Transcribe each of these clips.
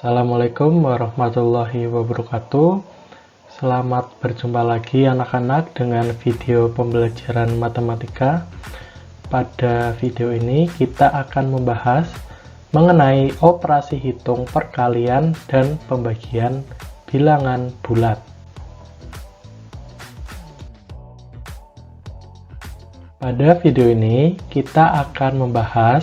Assalamualaikum warahmatullahi wabarakatuh. Selamat berjumpa lagi anak-anak dengan video pembelajaran matematika. Pada video ini kita akan membahas mengenai operasi hitung perkalian dan pembagian bilangan bulat. Pada video ini kita akan membahas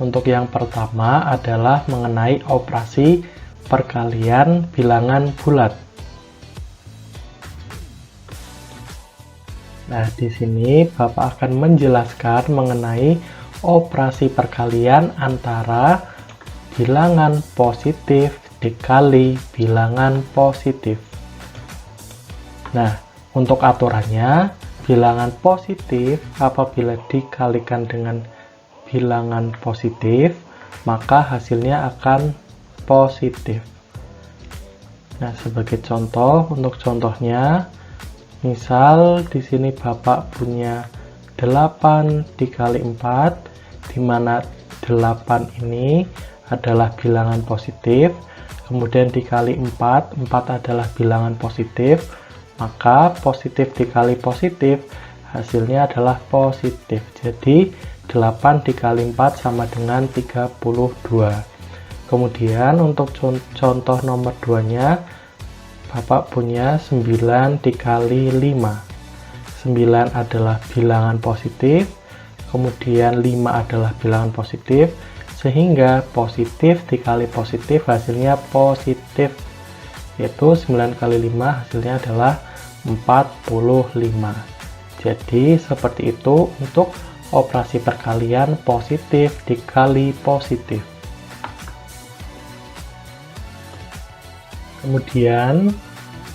untuk yang pertama adalah mengenai operasi perkalian bilangan bulat. Nah, di sini Bapak akan menjelaskan mengenai operasi perkalian antara bilangan positif dikali bilangan positif. Nah, untuk aturannya, bilangan positif apabila dikalikan dengan bilangan positif, maka hasilnya akan positif. Nah, sebagai contoh, untuk contohnya, misal di sini Bapak punya 8 dikali 4, di mana 8 ini adalah bilangan positif, kemudian dikali 4 adalah bilangan positif, maka positif dikali positif, hasilnya adalah positif. Jadi, 8 dikali 4 sama dengan 32. Kemudian untuk contoh nomor 2 nya, Bapak punya 9 dikali 5. 9 adalah bilangan positif, kemudian 5 adalah bilangan positif, sehingga positif dikali positif hasilnya positif, yaitu 9 kali 5 hasilnya adalah 45. Jadi seperti itu untuk operasi perkalian positif dikali positif. Kemudian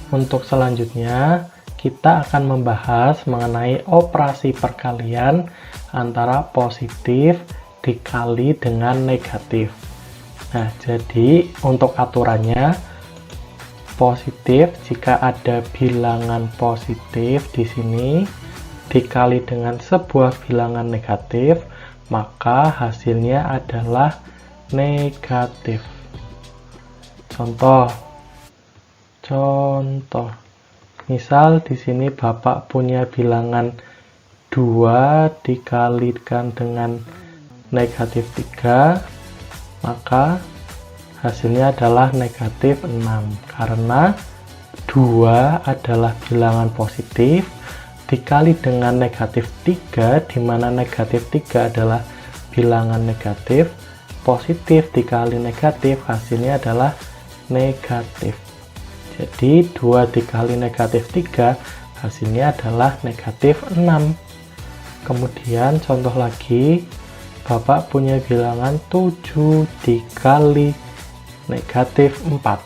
untuk selanjutnya kita akan membahas mengenai operasi perkalian antara positif dikali dengan negatif. Nah, jadi untuk aturannya, positif jika ada bilangan positif di sini dikali dengan sebuah bilangan negatif, maka hasilnya adalah negatif. Contoh, misal di sini Bapak punya bilangan 2 dikalikan dengan negatif 3, maka hasilnya adalah negatif 6, karena 2 adalah bilangan positif dikali dengan negatif 3, di mana negatif 3 adalah bilangan negatif, positif dikali negatif hasilnya adalah negatif. Jadi 2 dikali negatif 3 hasilnya adalah negatif 6. Kemudian contoh lagi, Bapak punya bilangan 7 dikali negatif 4.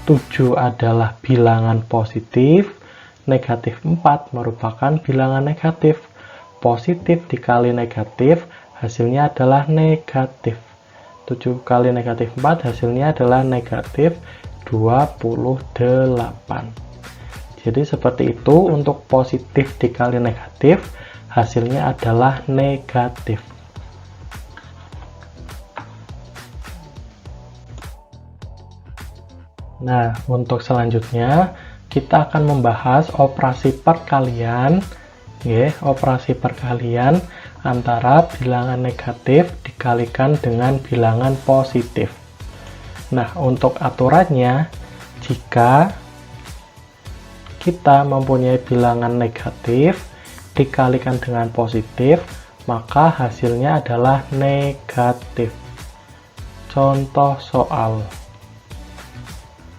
7 adalah bilangan positif, negatif 4 merupakan bilangan negatif. Positif dikali negatif hasilnya adalah negatif. 7 kali negatif 4 hasilnya adalah negatif 28. Jadi seperti itu untuk positif dikali negatif hasilnya adalah negatif. Nah, untuk selanjutnya kita akan membahas operasi perkalian, operasi perkalian antara bilangan negatif dikalikan dengan bilangan positif. Nah, untuk aturannya, jika kita mempunyai bilangan negatif dikalikan dengan positif, maka hasilnya adalah negatif. Contoh soal.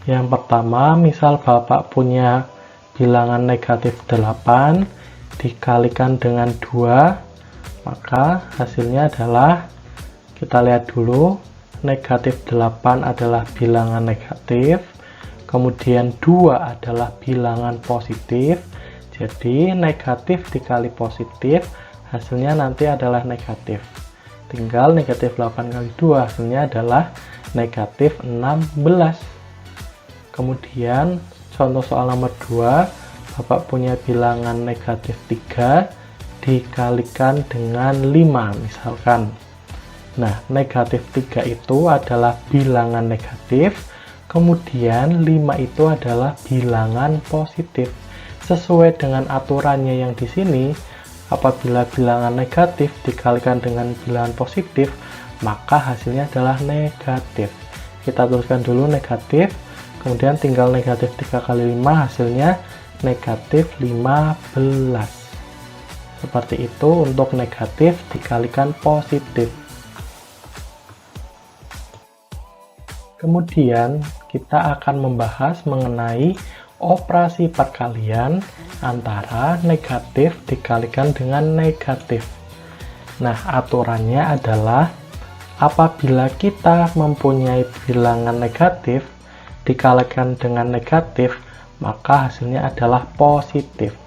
Yang pertama, misal Bapak punya bilangan negatif 8 dikalikan dengan 2, maka hasilnya adalah, kita lihat dulu, negatif 8 adalah bilangan negatif, kemudian 2 adalah bilangan positif, jadi negatif dikali positif hasilnya nanti adalah negatif. Tinggal negatif 8 kali 2 hasilnya adalah negatif 16. Kemudian contoh soal nomor 2, Bapak punya bilangan negatif 3 dikalikan dengan 5 misalkan. Nah, negatif 3 itu adalah bilangan negatif, kemudian 5 itu adalah bilangan positif. Sesuai dengan aturannya yang di sini, apabila bilangan negatif dikalikan dengan bilangan positif, maka hasilnya adalah negatif. Kita tuliskan dulu negatif, kemudian tinggal negatif 3 kali 5, hasilnya negatif 15. Seperti itu untuk negatif dikalikan positif. Kemudian kita akan membahas mengenai operasi perkalian antara negatif dikalikan dengan negatif. Nah, aturannya adalah apabila kita mempunyai bilangan negatif dikalikan dengan negatif, maka hasilnya adalah positif.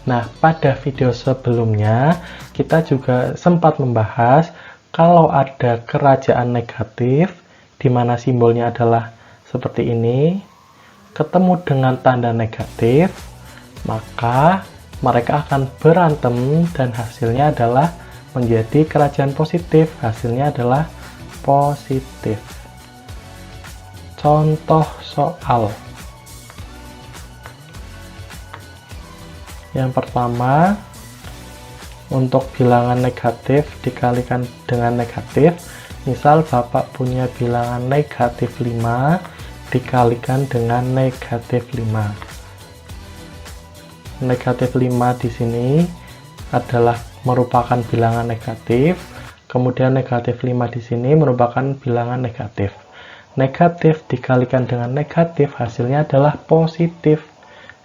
Nah, pada video sebelumnya kita juga sempat membahas kalau ada kerajaan negatif di mana simbolnya adalah seperti ini, ketemu dengan tanda negatif, maka mereka akan berantem dan hasilnya adalah menjadi kerajaan positif. Hasilnya adalah positif. Contoh soal. Yang pertama, untuk bilangan negatif dikalikan dengan negatif. Misal Bapak punya bilangan negatif 5 dikalikan dengan negatif 5. Negatif 5 di sini adalah merupakan bilangan negatif, kemudian negatif 5 di sini merupakan bilangan negatif. Negatif dikalikan dengan negatif, hasilnya adalah positif,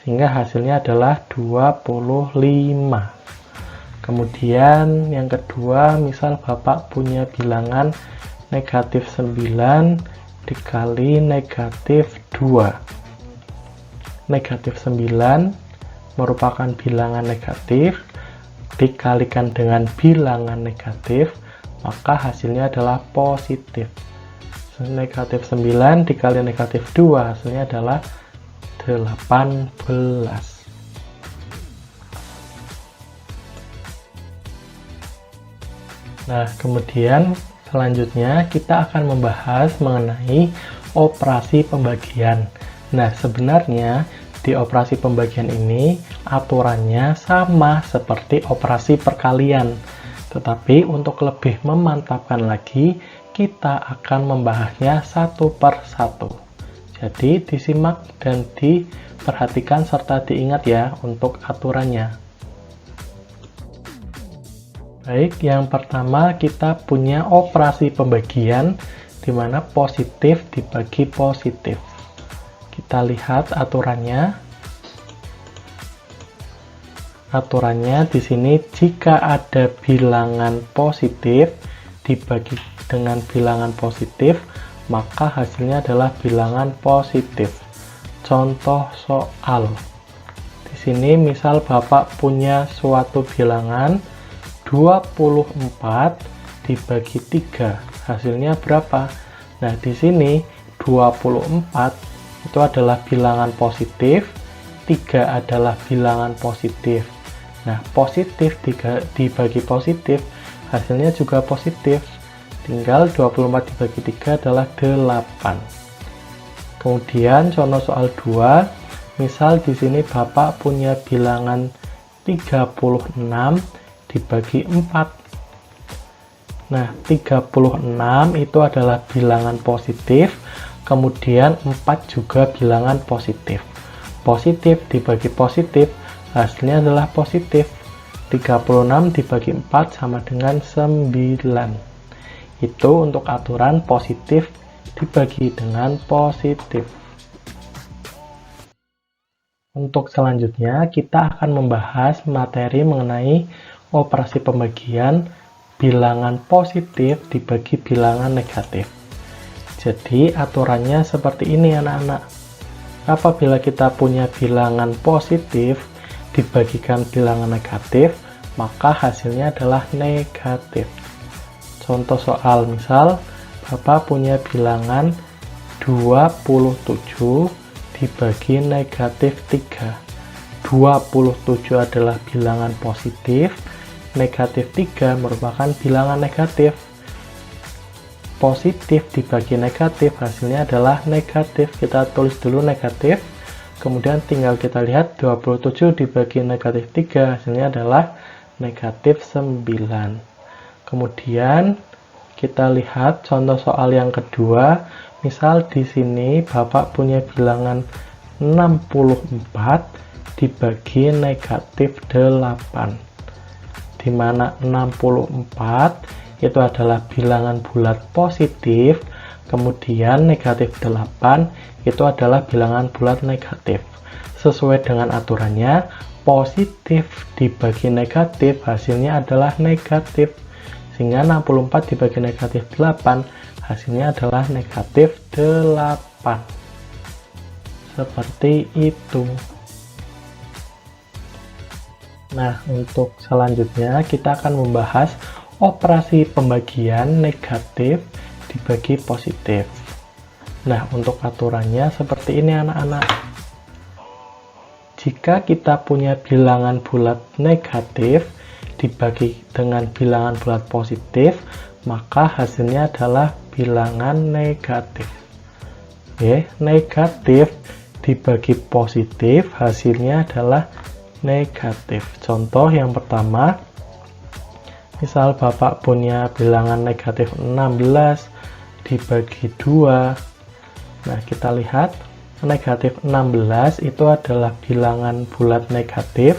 sehingga hasilnya adalah 25. Kemudian yang kedua, misal Bapak punya bilangan negatif 9 dikali negatif 2. Negatif 9 merupakan bilangan negatif, dikalikan dengan bilangan negatif, maka hasilnya adalah positif. Negatif 9 dikali negatif 2, hasilnya adalah 18. Nah, kemudian selanjutnya kita akan membahas mengenai operasi pembagian. Nah, sebenarnya di operasi pembagian ini aturannya sama seperti operasi perkalian. Tetapi untuk lebih memantapkan lagi, kita akan membahasnya satu per satu. Jadi disimak dan diperhatikan serta diingat ya untuk aturannya. Baik, yang pertama kita punya operasi pembagian di mana positif dibagi positif. Kita lihat aturannya. Aturannya di sini jika ada bilangan positif dibagi dengan bilangan positif, maka hasilnya adalah bilangan positif. Contoh soal. Di sini misal Bapak punya suatu bilangan 24 dibagi 3, hasilnya berapa? Nah, di sini 24 itu adalah bilangan positif, 3 adalah bilangan positif. Nah, positif dibagi positif, hasilnya juga positif. Tinggal 24 dibagi 3 adalah 8. Kemudian contoh soal 2, misal di sini Bapak punya bilangan 36 dibagi 4. Nah, 36 itu adalah bilangan positif, kemudian 4 juga bilangan positif. Positif dibagi positif, hasilnya adalah positif. 36 dibagi 4 sama dengan 9. Itu untuk aturan positif dibagi dengan positif. Untuk selanjutnya, kita akan membahas materi mengenai operasi pembagian bilangan positif dibagi bilangan negatif. Jadi aturannya seperti ini anak-anak. Apabila kita punya bilangan positif dibagikan bilangan negatif, maka hasilnya adalah negatif. Contoh soal, misal Bapak punya bilangan 27 dibagi negatif 3. 27 adalah bilangan positif, negatif 3 merupakan bilangan negatif. positif dibagi negatif, hasilnya adalah negatif. Kita tulis dulu negatif, kemudian tinggal kita lihat 27 dibagi negatif 3, hasilnya adalah negatif 9. Kemudian kita lihat contoh soal yang kedua. Misal di sini Bapak punya bilangan 64 dibagi negatif 8, di mana 64 itu adalah bilangan bulat positif, kemudian negatif 8 itu adalah bilangan bulat negatif. Sesuai dengan aturannya, positif dibagi negatif hasilnya adalah negatif, sehingga 64 dibagi negatif 8 hasilnya adalah negatif 8. Seperti itu. Nah, untuk selanjutnya kita akan membahas operasi pembagian negatif dibagi positif. Nah, untuk aturannya seperti ini anak-anak. Jika kita punya bilangan bulat negatif dibagi dengan bilangan bulat positif, maka hasilnya adalah bilangan negatif. Oke, negatif dibagi positif hasilnya adalah negatif. Contoh yang pertama, misal Bapak punya bilangan negatif 16 dibagi 2. Nah, kita lihat negatif 16 itu adalah bilangan bulat negatif,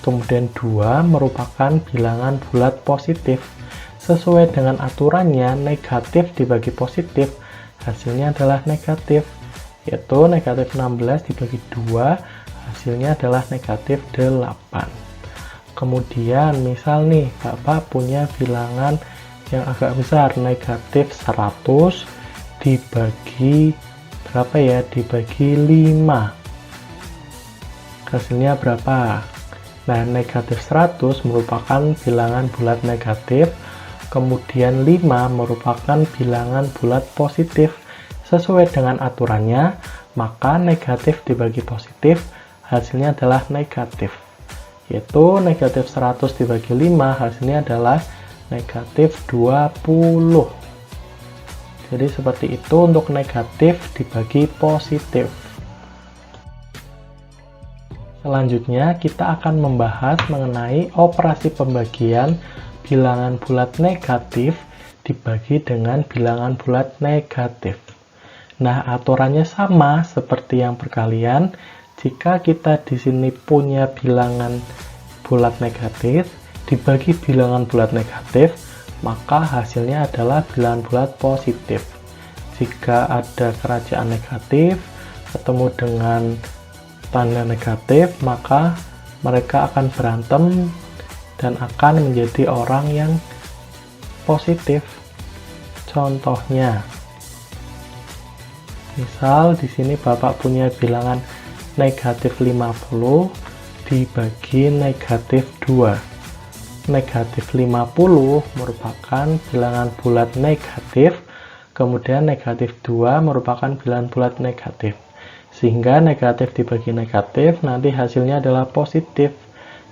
kemudian 2 merupakan bilangan bulat positif. Sesuai dengan aturannya, negatif dibagi positif hasilnya adalah negatif, yaitu negatif 16 dibagi 2 hasilnya adalah negatif 8. Kemudian misal nih Bapak punya bilangan yang agak besar, negatif 100 dibagi berapa ya, dibagi 5, hasilnya berapa? Nah, negatif 100 merupakan bilangan bulat negatif, kemudian 5 merupakan bilangan bulat positif. Sesuai dengan aturannya, maka negatif dibagi positif hasilnya adalah negatif, yaitu negatif 100 dibagi 5 hasilnya adalah negatif 20. Jadi seperti itu untuk negatif dibagi positif. Selanjutnya kita akan membahas mengenai operasi pembagian bilangan bulat negatif dibagi dengan bilangan bulat negatif. Nah, aturannya sama seperti yang perkalian. Jika kita di sini punya bilangan bulat negatif dibagi bilangan bulat negatif, maka hasilnya adalah bilangan bulat positif. Jika ada kerajaan negatif ketemu dengan tanda negatif, maka mereka akan berantem dan akan menjadi orang yang positif. Contohnya, misal di sini Bapak punya bilangan negatif 50 dibagi negatif 2. Negatif 50 merupakan bilangan bulat negatif, kemudian negatif 2 merupakan bilangan bulat negatif. Sehingga negatif dibagi negatif nanti hasilnya adalah positif,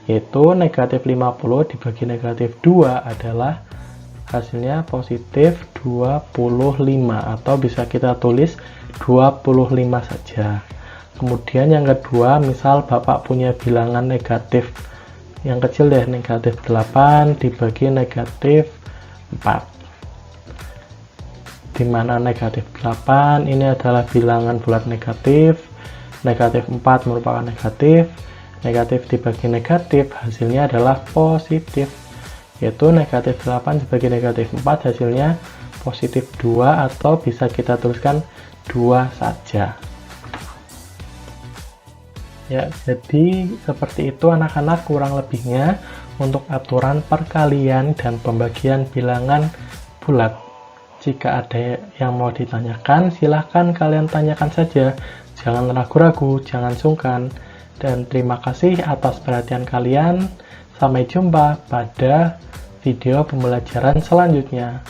yaitu negatif 50 dibagi negatif 2 adalah hasilnya positif 25, atau bisa kita tulis 25 saja. Kemudian yang kedua, misal Bapak punya bilangan negatif yang kecil deh, negatif 8 dibagi negatif 4, di mana negatif 8 ini adalah bilangan bulat negatif, negatif 4 merupakan negatif, negatif dibagi negatif hasilnya adalah positif, yaitu negatif 8 dibagi negatif 4 hasilnya positif 2, atau bisa kita tuliskan 2 saja. Ya, jadi seperti itu anak-anak kurang lebihnya untuk aturan perkalian dan pembagian bilangan bulat. Jika ada yang mau ditanyakan, silahkan kalian tanyakan saja. Jangan ragu-ragu, jangan sungkan. Dan terima kasih atas perhatian kalian. Sampai jumpa pada video pembelajaran selanjutnya.